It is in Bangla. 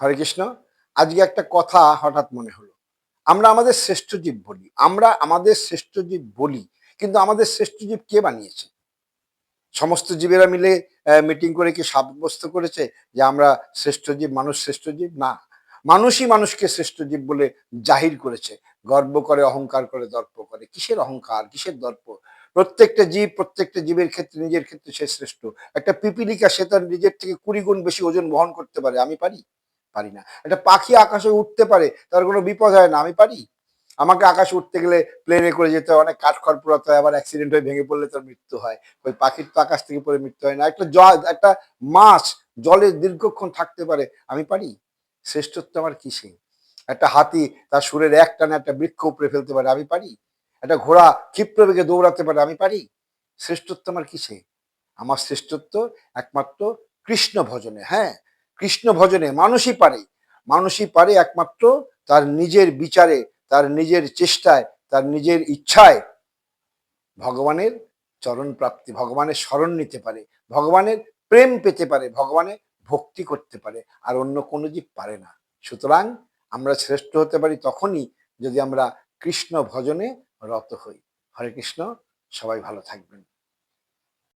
হরে কৃষ্ণ। আজকে একটা কথা হঠাৎ মনে হলো। আমরা আমাদের শ্রেষ্ঠ জীব বলি। আমরা আমাদের শ্রেষ্ঠ জীব বলি। কিন্তু আমাদের শ্রেষ্ঠ জীব কে বানিয়েছে? সমস্ত জীবেরা মিলে মিটিং করে কি সাব্যস্ত করেছে যে আমরা শ্রেষ্ঠ জীব, মানুষ শ্রেষ্ঠ জীব? না। মানুষই মানুষকে শ্রেষ্ঠ জীব বলে জাহির করেছে। গর্ব করে, অহংকার করে, দর্প করে। কিসের অহংকার? কিসের দর্প? প্রত্যেকটা জীবের ক্ষেত্রে নিজের ক্ষেত্রে সে শ্রেষ্ঠ। একটা পিপীলিকা সে তার নিজের থেকে ২০ গুণ বেশি ওজন বহন করতে পারে। আমি পারি? পারি না। একটা পাখি আকাশে উঠতে পারে, তার কোনো বিপদ হয় না। আমি পারি? আমাকে আকাশে উঠতে গেলে প্লেনে করে যেতে হয়, অনেক কাঠখড় পোড়াতে হয়, আবার অ্যাক্সিডেন্ট হয়ে ভেঙে পড়লে তার মৃত্যু হয়। ওই পাখির তো আকাশ থেকে পড়ে মৃত্যু হয় না। একটা মাছ জলে দীর্ঘক্ষণ থাকতে পারে। আমি পারি? শ্রেষ্ঠত্ব আমার কিসে? একটা হাতি তার সুরের এক টানে একটা বৃক্ষ উপড়ে ফেলতে পারে। আমি পারি? একটা ঘোড়া ক্ষিপ্র বেগে দৌড়াতে পারে। আমি পারি? শ্রেষ্ঠত্ব আমার কিসে? আমার শ্রেষ্ঠত্ব একমাত্র কৃষ্ণ ভজনে। হ্যাঁ, কৃষ্ণ ভজনে মানুষই পারে। মানুষই পারে একমাত্র তার নিজের বিচারে, তার নিজের চেষ্টায়, তার নিজের ইচ্ছায় ভগবানের চরণ প্রাপ্তি, ভগবানের শরণ নিতে পারে, ভগবানের প্রেম পেতে পারে, ভগবানের ভক্তি করতে পারে। আর অন্য কোনো জীব পারে না। সুতরাং আমরা শ্রেষ্ঠ হতে পারি তখনই যদি আমরা কৃষ্ণ ভজনে রত হই। হরে কৃষ্ণ। সবাই ভালো থাকবেন।